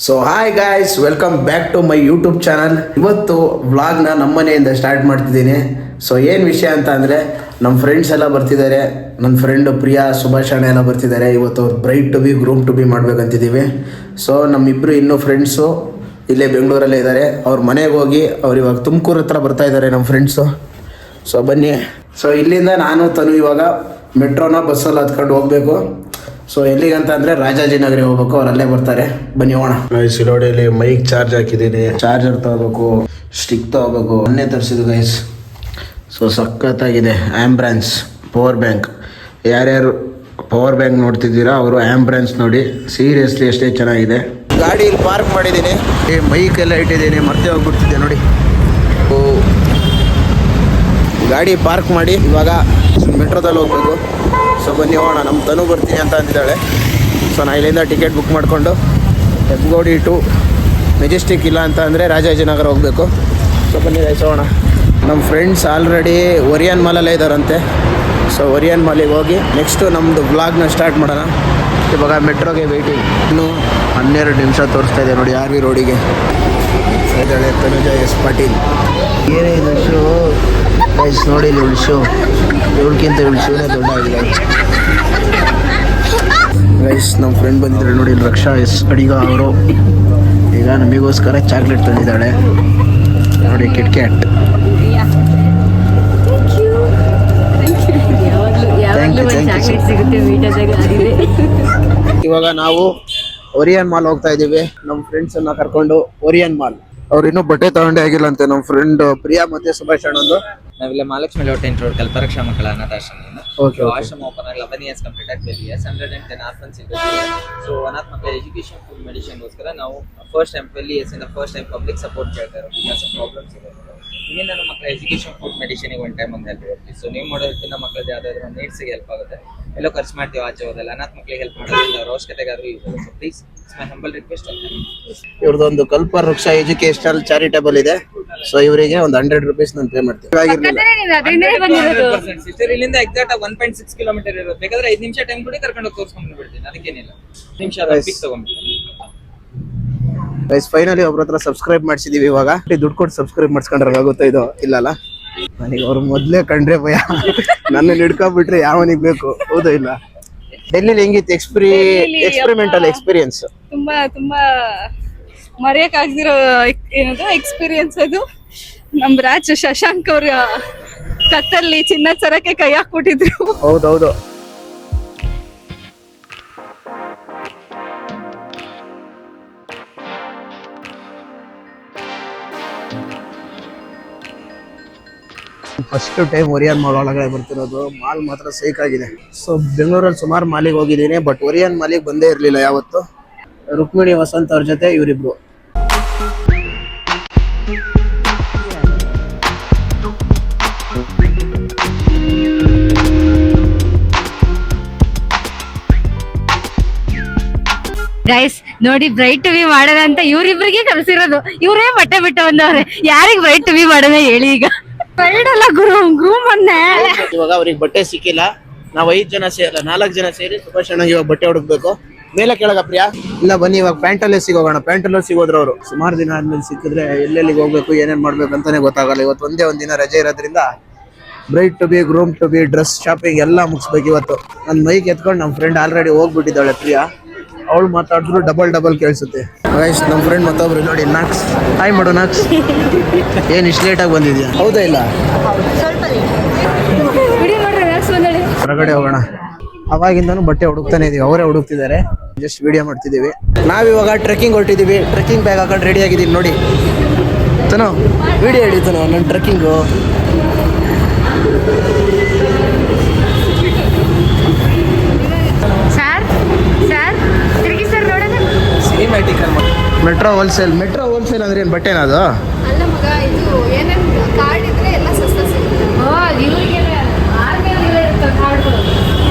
So hi guys, welcome back to my YouTube channel. ಇವತ್ತು ವ್ಲಾಗ್ನ ನಮ್ಮ ಮನೆಯಿಂದ ಸ್ಟಾರ್ಟ್ ಮಾಡ್ತಿದ್ದೀನಿ. ಸೊ ಏನು ವಿಷಯ ಅಂತ ಅಂದರೆ, ನಮ್ಮ ಫ್ರೆಂಡ್ಸ್ ಎಲ್ಲ ಬರ್ತಿದ್ದಾರೆ. ನನ್ನ ಫ್ರೆಂಡು ಪ್ರಿಯಾ, ಸುಭಾಷಣ ಎಲ್ಲ ಬರ್ತಿದ್ದಾರೆ. ಇವತ್ತು ಅವ್ರು bride to be groom to be ಮಾಡಬೇಕಂತಿದ್ದೀವಿ. ಸೊ ನಮ್ಮಿಬ್ಬರು ಇನ್ನೂ ಫ್ರೆಂಡ್ಸು ಇಲ್ಲೇ ಬೆಂಗಳೂರಲ್ಲೇ ಇದ್ದಾರೆ. ಅವ್ರ ಮನೆಗೆ ಹೋಗಿ ಅವ್ರು ಇವಾಗ ತುಮಕೂರು ಹತ್ರ ಬರ್ತಾ ಇದ್ದಾರೆ ನಮ್ಮ ಫ್ರೆಂಡ್ಸು. ಸೊ ಬನ್ನಿ. ಸೊ ಇಲ್ಲಿಂದ ನಾನು ತನು ಇವಾಗ ಮೆಟ್ರೋನ ಬಸ್ಸಲ್ಲಿ ಹತ್ಕೊಂಡು ಹೋಗಬೇಕು. ಸೊ ಎಲ್ಲಿಗಂತ ಅಂದರೆ ರಾಜಾಜಿನಗರಿಗೆ ಹೋಗ್ಬೇಕು. ಅವ್ರು ಅಲ್ಲೇ ಬರ್ತಾರೆ. ಬನ್ನಿ ಹೋಗೋಣ. ಸಿಲೋಡಿಯಲ್ಲಿ ಮೈಕ್ ಚಾರ್ಜ್ ಹಾಕಿದ್ದೀನಿ. ಚಾರ್ಜರ್ ತಗೋಬೇಕು, ಸ್ಟಿಕ್ ತಗೋಬೇಕು. ಮೊನ್ನೆ ತರಿಸಿದ್ದು ಗೈಸ್. ಸೊ ಸಖತ್ತಾಗಿದೆ. ಆ್ಯಂಬ್ರಾನ್ಸ್ ಪವರ್ ಬ್ಯಾಂಕ್. ಯಾರ್ಯಾರು ಪವರ್ ಬ್ಯಾಂಕ್ ನೋಡ್ತಿದ್ದೀರಾ ಅವರು ಆ್ಯಂಬ್ರಾನ್ಸ್ ನೋಡಿ. ಸೀರಿಯಸ್ಲಿ ಅಷ್ಟೇ ಚೆನ್ನಾಗಿದೆ. ಗಾಡಿ ಇಲ್ಲಿ ಪಾರ್ಕ್ ಮಾಡಿದ್ದೀನಿ. ಮೈಕ್ ಎಲ್ಲ ಇಟ್ಟಿದ್ದೀನಿ, ಮರ್ತೇ ಹೋಗ್ಬಿಡ್ತಿದ್ದೆ ನೋಡಿ. ಗಾಡಿ ಪಾರ್ಕ್ ಮಾಡಿ ಇವಾಗ ಮೆಟ್ರೋದಲ್ಲಿ ಹೋಗ್ಬೇಕು. ಸೊ ಬನ್ನಿ ಹೋಗೋಣ. ನಮ್ಮ ತನು ಬರ್ತೀನಿ ಅಂತ ಅಂದಿದ್ದಾಳೆ. ಸೊ ನಾನು ಇಲ್ಲಿಂದ ಟಿಕೆಟ್ ಬುಕ್ ಮಾಡಿಕೊಂಡು ಹೆಬ್ಗೋಡಿ ಟು ಮೆಜೆಸ್ಟಿಕ್, ಇಲ್ಲ ಅಂತ ಅಂದರೆ ರಾಜಾಜಿನಗರ ಹೋಗಬೇಕು. ಸೊ ಬನ್ನಿ ಹೋಗೋಣ. ನಮ್ಮ ಫ್ರೆಂಡ್ಸ್ ಆಲ್ರೆಡಿ ಒರಿಯನ್ ಮಾಲಲ್ಲೇ ಇದ್ದಾರಂತೆ. ಸೊ ಒರಿಯನ್ ಮಾಲಿಗೆ ಹೋಗಿ ನೆಕ್ಸ್ಟು ನಮ್ಮದು ವ್ಲಾಗ್ನ ಸ್ಟಾರ್ಟ್ ಮಾಡೋಣ. ಇವಾಗ ಮೆಟ್ರೋಗೆ ವೆಯ್ಟಿಂಗ್. ಇನ್ನೂ 12 ನಿಮಿಷ ತೋರಿಸ್ತಾ ಇದೆ ನೋಡಿ ಆರ್ ವಿ ರೋಡಿಗೆ. ಇದ್ದಾಳೆ ತನುಜ ಎಸ್ ಪಾಟೀಲ್. ಏನೇ ಇದು ಶೋ ಗೈಸ್, ನೋಡಿ ಇಲ್ಲಿ ಇವಳು ಶೋ. ಇವಳಿಗಿಂತ ಇವಳು ಶೋನೇ ದೊಡ್ಡ ಆಗಿದೆ ಗೈಸ್. ನಮ್ಮ ಫ್ರೆಂಡ್ ಬಂದಿದ್ದಾರೆ ನೋಡಿ, ಇಲ್ಲಿ ರಕ್ಷಾ ಎಸ್ ಅಡಿಗ ಅವರು. ಈಗ ನಮಗೋಸ್ಕರ ಚಾಕ್ಲೇಟ್ ತಂದಿದ್ದಾಳೆ ನೋಡಿ, ಕಿಟ್ ಕ್ಯಾಟ್. ಇವಾಗ ನಾವು ಒರಿಯನ್ ಮಾಲ್ ಹೋಗ್ತಾ ಇದ್ದೀವಿ. ನಮ್ಮ ಫ್ರೆಂಡ್ಸ್ ಅನ್ನ ಕರ್ಕೊಂಡು ಒರಿಯನ್ ಮಾಲ್. ಅವ್ರು ಇನ್ನೂ ಬಟ್ಟೆ ತಗೊಂಡೇ ಆಗಿಲ್ಲ ಅಂತೆ. ನಮ್ಮ ಫ್ರೆಂಡ್ ಪ್ರಿಯಾ ಮತ್ತೆ ಸುಭಾಷ್ ಅಣ್ಣಂದು. ನಾವಿಲ್ಲ ಮಹಾಲಕ್ಷ್ಮಿ ಲೇಔಟ್ ರೋಡ್ ಕಲ್ಪರಕ್ಷಾ ಮಕ್ಕಳ ಅನಾಥಾಶ್ರಮದಿಂದ. ಆಶ್ರಮ ಓಪನ್ ಆಗಿ 11 years ಕಂಪ್ಲೀಟ್ ಆಗಿ 12 years 110 orphans in the so ಅನಾಥ ಮಕ್ಕಳ ಎಜುಕೇಶನ್ ಫುಡ್ ಮೆಡಿಸಿನ್ ಗೋಸ್ಕರ ನಾವು ಫಸ್ಟ್ ಟೈಮ್ 12 years ಇಂದ ಫಸ್ಟ್ ಟೈಮ್ ಪಬ್ಲಿಕ್ ಸಪೋರ್ಟ್ ಕೇಳ್ತಾ ಇರೋದು. ಬಿಕಾಸ್ ಪ್ರಾಬ್ಲಮ್ಸ್ ಇದೆ. ಇನ್ನೇನು ನಮ್ಮ ಮಕ್ಕಳ ಎಜುಕೇಶನ್ ಫುಡ್ ಮೆಡಿಸಿನ್ಗೆ ಒಂದು ಟೈಮ್ ಒಂದು ಹೆಲ್ಪ್ ಇರುತ್ತೆ. ಸೊ ನೀವು ಮಾಡೋದಕ್ಕಿಂತ ಮಕ್ಕಳದ್ದು ಯಾವುದಾದ್ರು ಒಂದು ನೀಡ್ಸ್ಗೆ ಹೆಲ್ಪ್ ಆಗುತ್ತೆ. ಎಲ್ಲೋ ಖರ್ಚು ಮಾಡ್ತೀವಿ ಆಚೆ ಹೋದಲ್ಲ. ಅನಾಥ ಮಕ್ಕಳಿಗೆ ಹೆಲ್ಪ್ ಮಾಡೋದ್ರಿಂದ ಅವ್ರ ಅವಶ್ಯಕತೆಗಾದ್ರೂ ಯೂಸ್ ಆಗುತ್ತೆ. So please my humble request. ಇವ್ರದ್ದೊಂದು ಕಲ್ಪವೃಕ್ಷ ಎಜುಕೇಶನಲ್ ಚಾರಿಟೇಬಲ್ ಇದೆ. ಸೊ ಇವರಿಗೆ ಒಂದು 100 rupees ನಾನು ಪೇ ಮಾಡ್ತೀನಿ. ಇಲ್ಲಿಂದ ಎಕ್ಸಾಕ್ಟ್ 1.6 ಕಿಲೋಮೀಟರ್ ಇರುತ್ತೆ. ಬೇಕಾದ್ರೆ 5 ನಿಮಿಷ ಟೈಮ್ ಕೊಡಿ, ಕರ್ಕೊಂಡು ಹೋಗಿ ತೋರಿಸ್ಕೊಂಡು ಬಿಡ್ತೀನಿ. ಅದಕ್ಕೇನಿಲ್ಲ, ನಿಮಿಷ ತಗೊಂಡ್ಬಿಡ್ತೀನಿ. ಗೈಸ್ ಫೈನಲಿ ಒಬ್ರ ಹತ್ರ ಸಬ್ಸ್ಕ್ರೈಬ್ ಮಾಡಿಸಿದೀವಿ. ಇವಾಗ ದುಡ್ಡು ಕೊಟ್ಟು ಸಬ್ಸ್ಕ್ರೈಬ್ ಮಾಡಿಸ್ಕೊಂಡ್ರೆ ಆಗುತ್ತೆ. ಇದು ಇಲ್ಲಲ್ಲ, ನನಗೆ ಅವ್ರು ಮೊದಲೇ ಕಂಡ್ರೆ ಭಯ. ನನ್ನ ಹಿಡ್ಕೊಂಡ್ಬಿಟ್ರೆ ಯಾವನಿಗೆ ಬೇಕು. ಹೌದು ಇಲ್ಲ? ಡೆಲ್ಲಿಲಿ ಹೆಂಗಿತ್ತು ಎಕ್ಸ್ಪೆರಿಮೆಂಟಲ್ ಎಕ್ಸ್ಪೀರಿಯನ್ಸ್? ತುಂಬಾ ತುಂಬಾ ಮರೆಯಕ್ಕಾಗ್ದಿರೋ ಏನದು ಎಕ್ಸ್ಪೀರಿಯನ್ಸ್ ಅದು. ನಮ್ ರಾಜ್ ಶಶಾಂಕ್ ಅವ್ರ ಕತ್ತಲ್ಲಿ ಚಿನ್ನದ ಸರಕ್ಕೆ ಕೈ ಹಾಕ್ಬಿಟ್ಟಿದ್ರು. ಹೌದೌದು. ಫಸ್ಟ್ ಟೈಮ್ ಒರಿಯನ್ ಮಾಲ್ ಒಳಗಡೆ ಬರ್ತಿರೋದು. ಮಾಲ್ ಮಾತ್ರ ಸೇಕ್ ಆಗಿದೆ. ಸೊ ಬೆಂಗಳೂರಲ್ಲಿ ಸುಮಾರು ಮಾಲಿಗೆ ಹೋಗಿದ್ದೀನಿ, ಬಟ್ ಒರಿಯನ್ ಮಾಲಿಗೆ ಬಂದೇ ಇರಲಿಲ್ಲ ಯಾವತ್ತು. ರುಕ್ಮಿಣಿ ವಸಂತ್ ಅವ್ರ ಜೊತೆ ಇವರಿಬ್ರು. ಗೈಸ್ ನೋಡಿ, ಬ್ರೈಟ್ ಟು ಬಿ ಮಾಡೋಣ ಅಂತ ಇವ್ರಿಬ್ರಿಗೆ ಕಲ್ಸಿರೋದು. ಇವರೇ ಬಟ್ಟೆ ಬಿಟ್ಟು ಬಂದವ್ರೆ. ಯಾರಿಗ್ ಬ್ರೈಟ್ ಟು ಬಿ ಮಾಡೋಣ ಹೇಳಿ? ಈಗ ಬ್ರೈಡ್ ಅಲ್ಲ, ಗ್ರೂಮ್ ಅನ್ನೇ. ಇವಾಗ ಅವ್ರಿಗೆ ಬಟ್ಟೆ ಸಿಕ್ಕಿಲ್ಲ. ನಾವು 5 ಜನ ಸೇರಲ್ಲ, 4 ಜನ ಸೇರಿ ಸುಭಾಷ್ ಅಣ್ಣಗೆ ಇವಾಗ ಬಟ್ಟೆ ಹುಡುಕ್ಬೇಕು. ಮೇಲೆ ಕೆಳಗ ಪ್ರಿಯಾ? ಇಲ್ಲ ಬನ್ನಿ ಇವಾಗ ಪ್ಯಾಂಟಲ್ಲೇ ಸಿಗೋಣ. ಪ್ಯಾಂಟಲ್ಲೂ ಸಿಗೋದ್ರು ಅವರು. ಸುಮಾರು ದಿನ ಆದ್ಮೇಲೆ ಸಿಕ್ಕಿದ್ರೆ ಎಲ್ಲೆಲ್ಲಿಗೆ ಹೋಗ್ಬೇಕು, ಏನೇನ್ ಮಾಡ್ಬೇಕು ಅಂತಾನೆ ಗೊತ್ತಾಗಲ್ಲ. ಇವತ್ತು ಒಂದೇ ಒಂದಿನ ರಜೆ ಇರೋದ್ರಿಂದ bride to be, groom to be, dress shopping ಎಲ್ಲ ಮುಗಿಸ್ಬೇಕು ಇವತ್ತು. ನನ್ನ ಮೈಕ್ ಎತ್ಕೊಂಡು ನಮ್ಮ ಫ್ರೆಂಡ್ ಆಲ್ರೆಡಿ ಹೋಗ್ಬಿಟ್ಟಿದ್ದಾಳೆ ಪ್ರಿಯಾ. ಅವಳು ಮಾತಾಡಿದ್ರು ಡಬಲ್ ಕೇಳಿಸುತ್ತೆ. ಗೈಸ್ ನಮ್ಮ ಫ್ರೆಂಡ್ ಮತ್ತೊಬ್ರು ನೋಡಿ, ನಾಕ್ಸ್. ಹಾಯ್ ಮಾಡು ನಾಕ್ಸ್. ಏನು ಇಷ್ಟು ಲೇಟಾಗಿ ಬಂದಿದ್ಯಾ? ಹೌದಾ ಇಲ್ಲ? ಹೊರಗಡೆ ಹೋಗೋಣ. ಅವಾಗಿಂದನೂ ಬಟ್ಟೆ ಹುಡುಕ್ತಾನೆ ಇದೀವಿ. ಅವರೇ ಹುಡುಕ್ತಿದ್ದಾರೆ, ಜಸ್ಟ್ ವಿಡಿಯೋ ಮಾಡ್ತಿದ್ದೀವಿ. ನಾವಿವಾಗ ಟ್ರೆಕ್ಕಿಂಗ್ ಹೊರಟಿದ್ದೀವಿ. ಟ್ರೆಕ್ಕಿಂಗ್ ಬ್ಯಾಗ್ ಹಾಕೊಂಡು ರೆಡಿ ಆಗಿದ್ದೀವಿ ನೋಡಿ. ತನೋ ವಿಡಿಯೋ ಹಿಡಿತಾನೋ ನನ್ನ ಟ್ರೆಕ್ಕಿಂಗು. ಮೆಟ್ರೋ ಹೋಲ್ಸೇಲ್ ಅಂದ್ರೆ ಏನು ಬಟ್ಟೆನಾ ಅದು? ಅಲ್ಲ ಮಗ, ಇದು ಏನೇನ್ ಕಾರ್ಡ್ ಇದ್ರೆ ಎಲ್ಲ ಸಸ್ತ ಸಿಗುತ್ತೆ.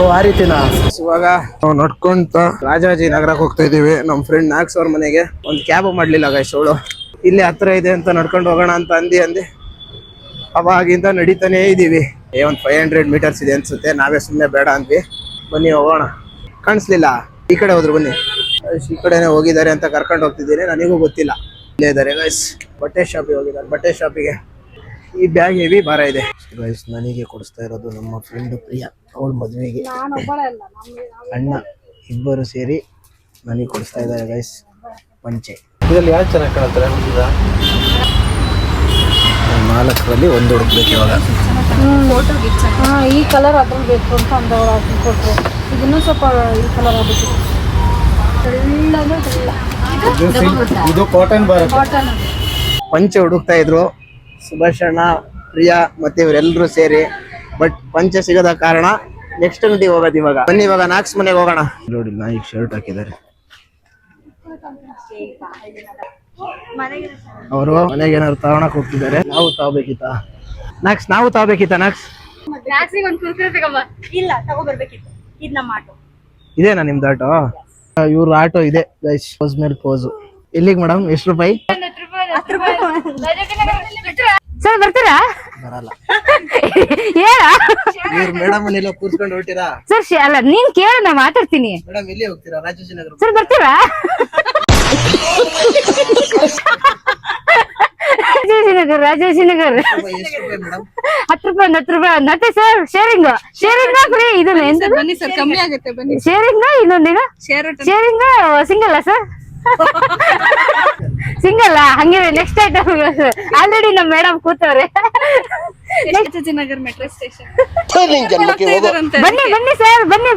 ಓ ಆ ರೀತಿನಾ? ಇವಾಗ ನಾವು ನಡ್ಕೊಂತ ರಾಜಾಜಿ ನಗರಕ್ಕೆ ಹೋಗ್ತಾ ಇದೀವಿ. ನಮ್ಮ ಫ್ರೆಂಡ್ ನಾಕ್ಸ್ ಅವ್ರ ಮನೆಗೆ ಒಂದು ಕ್ಯಾಬ್ ಮಾಡ್ಲಿಲ್ಲ ಗೈಸ್. ಅವಳು ಇಲ್ಲಿ ಹತ್ರ ಇದೆ ಅಂತ ನಡ್ಕೊಂಡು ಹೋಗೋಣ ಅಂತ ಅಂದಿ ಅವಾಗಿಂದ ನಡೀತಾನೇ ಇದೀವಿ. ಒಂದು 500 meters ಇದೆ ಅನ್ಸುತ್ತೆ. ನಾವೇ ಸುಮ್ಮನೆ ಬೇಡ ಅಂದ್ವಿ. ಬನ್ನಿ ಹೋಗೋಣ. ಕಾಣಿಸ್ಲಿಲ್ಲ, ಈ ಕಡೆ ಹೋದ್ರು ಬನ್ನಿ. ಈ ಕಡೆನೆ ಹೋಗಿದ್ದಾರೆ ಅಂತ ಕರ್ಕೊಂಡು ಹೋಗ್ತಿದ್ದೀನಿ, ನನಗೂ ಗೊತ್ತಿಲ್ಲ. ಇಲ್ಲೇ ಇದ್ದಾರೆ ಗೈಸ್, ಬಟ್ಟೆ ಶಾಪಿಗೆ ಹೋಗಿದ್ದಾರೆ. ಬಟ್ಟೆ ಶಾಪಿಗೆ ಈ ಬ್ಯಾಗ್ ಹೆವಿ ಭಾರ ಇದೆ ಗೈಸ್. ನನಗೆ ಕೊಡಿಸ್ತಾ ಇರೋದು ನಮ್ಮ ಫ್ರೆಂಡ್ ಪ್ರಿಯಾ, ಅವಳ ಮದುವೆಗೆ ಅಣ್ಣ ಇಬ್ಬರು ಸೇರಿ ನನಗೆ ಕೊಡಿಸ್ತಾ ಇದ್ದಾರೆ ಗೈಸ್ ಪಂಚೆ. ಇದರಲ್ಲಿ ಯಾರು ಚೆನ್ನಾಗಿ ಕಾಣ್ತಾರೆ? 4ರಲ್ಲಿ ಒಂದು ಹುಡುಕ್ಬೇಕು ಇವಾಗ. ಈ ಕಲರ್ ಅದ್ರಲ್ಲಿ ಬೇಕು ಅಂತ ಅಂದವ್ರು ಹಾಕಿ ಕೊಟ್ರು. ಇದನ್ನು ಸ್ವಲ್ಪ ಈ ಕಲರ್ ಆಗಬೇಕು. ಇದು ಕಾಟನ್ ಬರುತ್ತೆ. ಪಂಚೆ ಹುಡುಕ್ತಾ ಇದ್ರು ಸುಭಾಷ್ ಅಣ್ಣ, ಪ್ರಿಯಾ ಮತ್ತೆ ಇವರೆಲ್ಲರೂ ಸೇರಿ. ಬಟ್ ಪಂಚೆ ಸಿಗದ ಕಾರಣ ನೆಕ್ಸ್ಟ್ ಅಂಗಡಿಗೆ ಹೋಗೋದು ಇವಾಗ. ಬನ್ನಿ ಇವಾಗ ನಾಕ್ಸ್ ಮನೆಗೆ ಹೋಗೋಣ. ನೋಡಿ ಈಗ ಶರ್ಟ್ ಹಾಕಿದ್ದಾರೆ ಅವರು. ಮನೆಗೆ ಏನಾದ್ರು ತಗೊಳಕ್ ಹೋಗ್ತಿದ್ದಾರೆ. ನಾವು ತಗೋಬೇಕಿತ್ತ ನಾಕ್ಸ್? ನಾವು ತಗೋಬೇಕಿತ್ತ ನಾಕ್ಸ್? ಇಲ್ಲ ತಗೋಬರ್ಬೇಕಿತ್ತು. ಇದು ನಮ್ಮ ಆಟೋ. ಇದೇನಾ ನಿಮ್ದು ಆಟೋ? ಇವ್ರ ಆಟೋ ಇದೆ ಗೈಸ್. ಪೋಸ್ ಮೇಲೆ ಪೋಸು. ಎಲ್ಲಿಗೆ ಮೇಡಮ್? ಎಷ್ಟು ರೂಪಾಯಿ? ಸರ್ ಬರ್ತೀರಾ? ಬರಲ್ಲ. ಹೇಳ ಇವ್ರ ಮೇಡಮ್ ಎಲ್ಲ ಕೂರ್ಸ್ಕೊಂಡು ಹೊರಟಿರಾ? ಸರ್ ಅಲ್ಲ ನೀನ್ ಕೇಳ, ನಾ ಮಾತಾಡ್ತೀನಿ. ಮೇಡಮ್ ಎಲ್ಲಿ ಹೋಗ್ತೀರಾ? ರಾಜಾಜಿನಗರ. ಸರ್ ಬರ್ತೀರಾ? ರಾಜಾಜಿನಗರ್. ಎಷ್ಟು ರೂಪಾಯಿ ಮೇಡಮ್? 10 ರೂಪಾಯಿ ಮತ್ತೆ ಸರ್ ಶೇರಿಂಗ್ ಫ್ರೀ. ಇದು ಬನ್ನಿ ಸರ್, ಕಮ್ಮಿ ಆಗುತ್ತೆ ಬನ್ನಿ. ಶೇರಿಂಗ್ ಇನ್ನೊಂದೇನು ಶೇರಿಂಗ್ ಸಿಂಗಲ್ ಸರ್? ಸಿಂಗಲ್ ಹಂಗೆ ನೆಕ್ಸ್ಟ್ ಐಟಮ್. ಆಲ್ರೆಡಿ ನಮ್ಮ ಮೇಡಮ್ ಕೂತವ್ರೆ. Rajajinagar metro station. ಬನ್ನಿ ಸರ್, ಬನ್ನಿ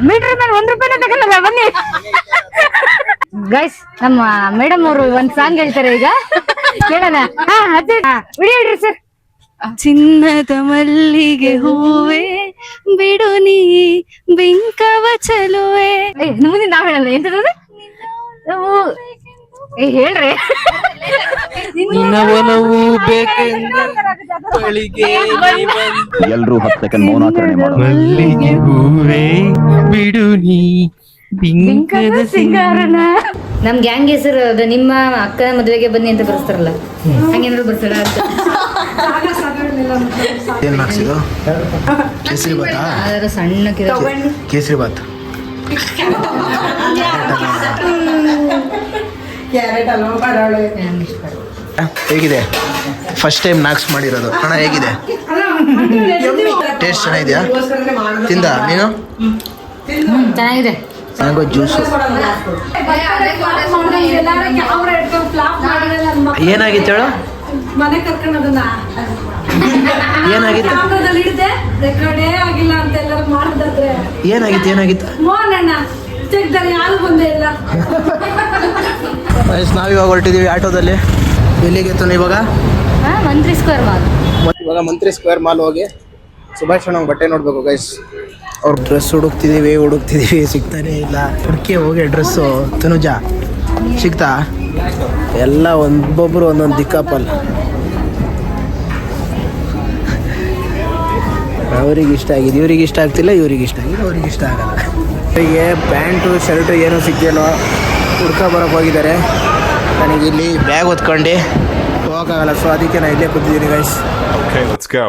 ಮೀಟರ್ ಮೇಲೆ 1 ರೂಪಾಯಿನ ತಗೊಳ್ಳಲ್ಲ. ಬನ್ನಿ ಗೈಸ್, ನಮ್ಮ ಮೇಡಮ್ ಅವರು ಒಂದ್ ಸಾಂಗ್ ಹೇಳ್ತಾರೆ, ಈಗ ಕೇಳೋಣ. ವಿಡಿಯೋ ಇಡ್ರಿ ಸರ್. ಚಿನ್ನದ ಮಲ್ಲಿಗೆ ಹೂವೆ ಬಿಡು ನೀ ಬಿಂಕವ ಚಲುವೆ. ಮುಂದೆ ನಾವ್ ಹೇಳಲ್ಲ ಎಂತದ? ಹೇಳ್ರಿ. ಎಲ್ರೂ 10 ಸೆಕೆಂಡ್ ಮೌನಾಚರಣೆ ಮಾಡೋದು. ಮಲ್ಲಿಗೆ ಹೂವೇ ಬಿಡು ನೀ ಬಿಂಕದ ಸಿಂಗಾರನ. ನಮ್ ಗ್ಯಾಂಗ್ ಹೆಸರು ಅದು ನಿಮ್ಮ ಅಕ್ಕನ ಮದುವೆಗೆ ಬನ್ನಿ ಅಂತ ಬರ್ಸ್ತಾರಲ್ಲ, ಹಂಗೇನಾದ್ರು ಬರ್ತಾರ ಅಂತ. ಏನ್ ಹಾಕ್ಸಿದ್ದು? ಕೇಸರಿ ಬಾತಾ? ಸಣ್ಣ ಕೇಸರಿ ಬಾತ್. ಹೇಗಿದೆ? ಫಸ್ಟ್ ಟೈಮ್ ನಾಕ್ಸ್ ಮಾಡಿರೋದು ಅಣ್ಣ. ಹೇಗಿದೆ? ಟೇಸ್ಟ್ ಚೆನ್ನಾಗಿದೆಯಾ? ತಿಂದ ನೀನು? ಚೆನ್ನಾಗಿದೆ. Mango juice. ಏನಾಗಿತ್ತು ಹೇಳು? ಮನೆ ಕರ್ಕೊಂಡದನ್ನ ಏನಾಗಿತ್ತು? ಆಗಿಲ್ಲ ಅಂತ ಎಲ್ಲರೂ ಮಾಡಿದ್ರೆ ಏನಾಗಿತ್ತು? ಮೋಹನಣ್ಣ ಚೆಕ್ದಲ್ಲಿ ಯಾರು ಬಂದೇ ಇಲ್ಲ. ನಾವಿವಾಗ ಹೊರಟಿದೀವಿ ಆಟೋದಲ್ಲಿ. ಎಲ್ಲಿಗೆ ಇವಾಗ? ಮಂತ್ರಿ ಸ್ಕ್ವೇರ್ ಮಾಲ್. ಇವಾಗ ಮಂತ್ರಿ ಸ್ಕ್ವೇರ್ ಮಾಲ್ ಹೋಗಿ ಸುಭಾಷ್ ಅಣ್ಣ ಬಟ್ಟೆ ನೋಡ್ಬೇಕು ಗೈಸ್. ಅವ್ರ ಡ್ರೆಸ್ ಹುಡುಕ್ತಿದೀವಿ ಸಿಗ್ತಾನೆ ಇಲ್ಲ. ಹುಡುಕಿ ಹೋಗಿ ಡ್ರೆಸ್ಸು. ತನುಜ ಸಿಗ್ತಾ? ಎಲ್ಲ ಒಬ್ಬೊಬ್ರು ಒಂದೊಂದು ದಿಕ್ಕಾಪಲ್. ಅವ್ರಿಗೆ ಇಷ್ಟ ಆಗಿದೆ, ಇವ್ರಿಗೆ ಇಷ್ಟ ಆಗ್ತಿಲ್ಲ, ಇವ್ರಿಗೆ ಇಷ್ಟ ಆಗಿದೆ, ಅವ್ರಿಗೆ ಇಷ್ಟ ಆಗಲ್ಲ. ಅವರಿಗೆ ಪ್ಯಾಂಟು ಶರ್ಟು ಏನೂ ಸಿಗ್ತಿಲ್ಲೋ ಬರೋಕೆ ಹೋಗಿದ್ದಾರೆ. ನನಗೆ ಇಲ್ಲಿ ಬ್ಯಾಗ್ ಹೊತ್ಕೊಂಡು ಹೋಗೋಕ್ಕಾಗಲ್ಲ, ಸೊ ಅದಕ್ಕೆ ನಾನು ಇಲ್ಲೇ ಕೂತಿದ್ದೀನಿ guys. Okay, let's go.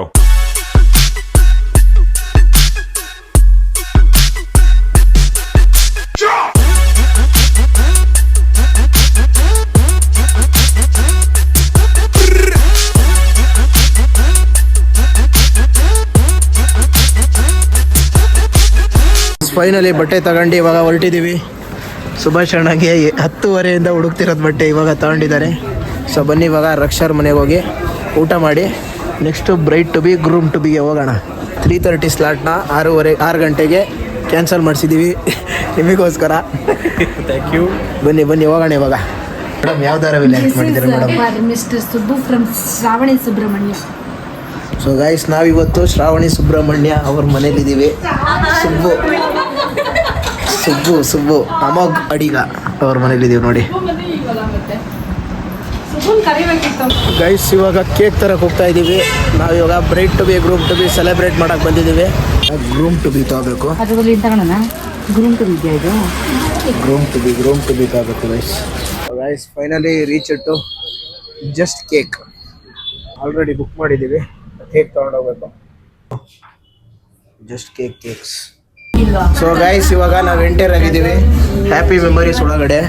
Finally ಬಟ್ಟೆ ತಗೊಂಡು ಇವಾಗ ಹೊರಟಿದ್ದೀವಿ. ಸುಭಾಷ್ ಅಣ್ಣಗೆ 10:30 ಹುಡುಕ್ತಿರೋದು ಬಟ್ಟೆ ಇವಾಗ ತಗೊಂಡಿದ್ದಾರೆ. ಸೊ ಬನ್ನಿ ಇವಾಗ ರಕ್ಷಾರ್ ಮನೆಗೆ ಹೋಗಿ ಊಟ ಮಾಡಿ next bride to be groom to ಬಿಗೆ ಹೋಗೋಣ. 3:30 ಸ್ಲಾಟ್ನ 6 ಗಂಟೆಗೆ ಕ್ಯಾನ್ಸಲ್ ಮಾಡಿಸಿದ್ದೀವಿ ನಿಮಗೋಸ್ಕರ. Thank you. ಬನ್ನಿ ಹೋಗೋಣ ಇವಾಗ. ಮೇಡಮ್ ಯಾವ ಧಾರಾವಾಹಿ ಆ್ಯಕ್ಟ್ ಮಾಡಿದ್ದೀರಾ madam? Mister Subbu from Shravani Subramanya. So guys, ನಾವಿವತ್ತು ಶ್ರಾವಣಿ ಸುಬ್ರಹ್ಮಣ್ಯ ಅವ್ರ ಮನೇಲಿದ್ದೀವಿ. ಸುಬ್ಬು ಅಮೋಘ್ ಅಡಿಗ ಅವ್ರ ಮನೇಲಿದ್ದೀವಿ ನೋಡಿ ಗೈಸ್. ಇವಾಗ ಕೇಕ್ ತರಕ್ಕೆ ಹೋಗ್ತಾ ಇದ್ದೀವಿ. ನಾವಿವಾಗ bride to be groom to be celebrate ಮಾಡಕ್ಕೆ ಬಂದಿದ್ದೀವಿ. ಗ್ರೂಮ್ ಟು ಬಿ ತಗೋಬೇಕು. ಗ್ರೂಮ್ ಟು ಬಿ ತಗೋಬೇಕು guys. Finally reach to just cake. Already book ಮಾಡಿದ್ದೀವಿ. ಕೇಕ್ ತಗೊಂಡೋಗ್ಬೇಕು. ಜಸ್ಟ್ ಕೇಕ್ಸ್ ಸೊ ಗೈಸ್ ಇವಾಗ ನಾವು ಎಂಟರ್ ಆಗಿದ್ದೀವಿ ಹ್ಯಾಪಿ ಮೆಮೊರೀಸ್ ಒಳಗಡೆ.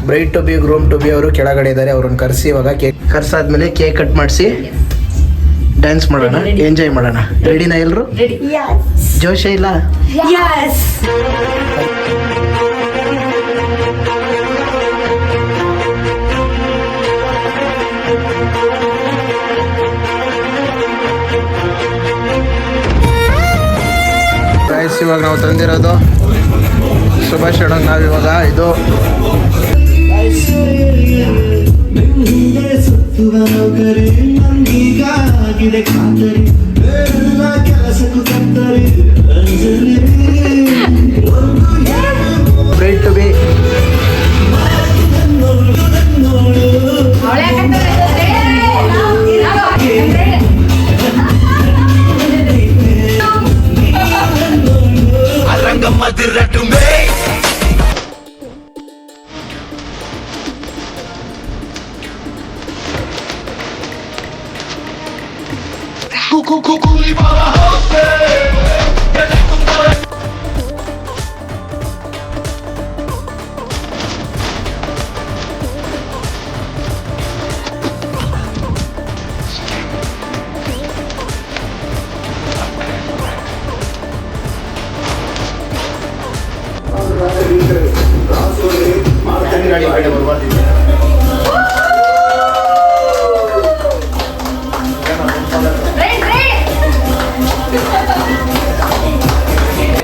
Bride to be groom to be ಅವರು ಕೆಳಗಡೆ ಇದ್ದಾರೆ. ಅವ್ರನ್ನ ಕರೆಸಿ ಇವಾಗ ಕೇಕ್ ಕರ್ಸಾದ್ಮೇಲೆ ಕೇಕ್ ಕಟ್ ಮಾಡಿಸಿ ಡ್ಯಾನ್ಸ್ ಮಾಡೋಣ, ಎಂಜಾಯ್ ಮಾಡೋಣ. ರೆಡಿನಾ ಎಲ್ರು? ಜೋಶ ಇಲ್ಲ? ಗೈಸ್ ಇವಾಗ ನಾವು ತಂದಿರೋದು ಶುಭಾಶಯ. ನಾವಿವಾಗ ಇದು ಬ್ರೈಟ್ ಟು ಬಿ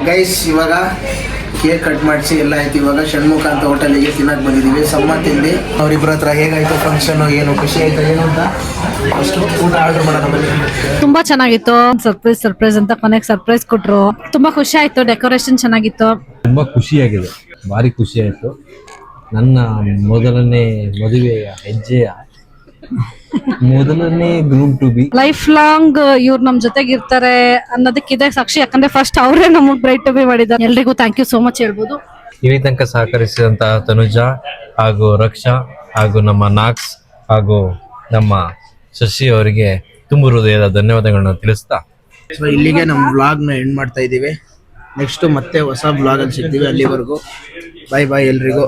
ಗೈಸ್ ಇವಾಗ ಕೇಕ್ ಕಟ್ ಮಾಡಿಸಿ ಎಲ್ಲ ಆಯ್ತು. ಇವಾಗ ಷಣ್ಮುಖ ಅಂತ ಹೋಟೆಲಿಗೆ ತಿನ್ನಕ್ಕೆ ಬಂದಿದ್ದೀವಿ. ತಿಂದು ಅವ್ರಿಬ್ರ ಹತ್ರ ಹೇಗಾಯ್ತು ಫಂಕ್ಷನ್, ಏನು ಖುಷಿ ಆಯ್ತು ಏನು ಅಂತ ಅಷ್ಟು ಊಟ ಆರ್ಡರ್ ಮಾಡೋಣ ಬನ್ನಿ. ತುಂಬಾ ಚೆನ್ನಾಗಿತ್ತು. ಸರ್ಪ್ರೈಸ್ ಅಂತ ಕೊನೆಗೆ ಸರ್ಪ್ರೈಸ್ ಕೊಟ್ರು. ತುಂಬಾ ಖುಷಿ ಆಯ್ತು. ಡೆಕೋರೇಷನ್ ಚೆನ್ನಾಗಿತ್ತು. ತುಂಬ ಖುಷಿಯಾಗಿದೆ, ಭಾರಿ ಖುಷಿ ಆಯಿತು. ನನ್ನ ಮೊದಲನೇ ಮದುವೆಯ ಹೆಜ್ಜೆಯ ಮೊದಲನೇ groom to be. Lifelong ಇವ್ರು ನಮ್ ಜೊತೆಗೆ ಇರ್ತಾರೆ ಅನ್ನೋದಕ್ಕಿದೆ ಸಾಕ್ಷಿ. ಯಾಕಂದ್ರೆ ಫಸ್ಟ್ ಅವರೇ ನಮಗ್ ಬ್ರೈಟ್ ಟು ಬಿ ಮಾಡಿದ್ದಾರೆ. ಎಲ್ರಿಗೂ ಥ್ಯಾಂಕ್ ಯು ಸೋ ಮಚ್ ಹೇಳ್ಬೋದು. ಇಲ್ಲಿ ತನಕ ಸಹಕರಿಸಿದಂತಹ ತನುಜಾ ಹಾಗೂ ರಕ್ಷಾ ಹಾಗೂ ನಮ್ಮ ನಾಕ್ಸ್ ಹಾಗೂ ನಮ್ಮ ಶಶಿ ಅವರಿಗೆ ತುಂಬ ಹೃದಯದ ಧನ್ಯವಾದಗಳನ್ನ ತಿಳಿಸ್ತಾ ಸೊ ಇಲ್ಲಿಗೆ ನಮ್ಮ ವ್ಲಾಗ್ನ ಎಂಡ್ ಮಾಡ್ತಾ ಇದ್ದೀವಿ. ನೆಕ್ಸ್ಟ್ ಮತ್ತೆ ಹೊಸ ವ್ಲಾಗಲ್ಲಿ ಸಿಗ್ತೀವಿ. ಅಲ್ಲಿವರೆಗೂ ಬಾಯ್ ಬಾಯ್ ಎಲ್ರಿಗೂ.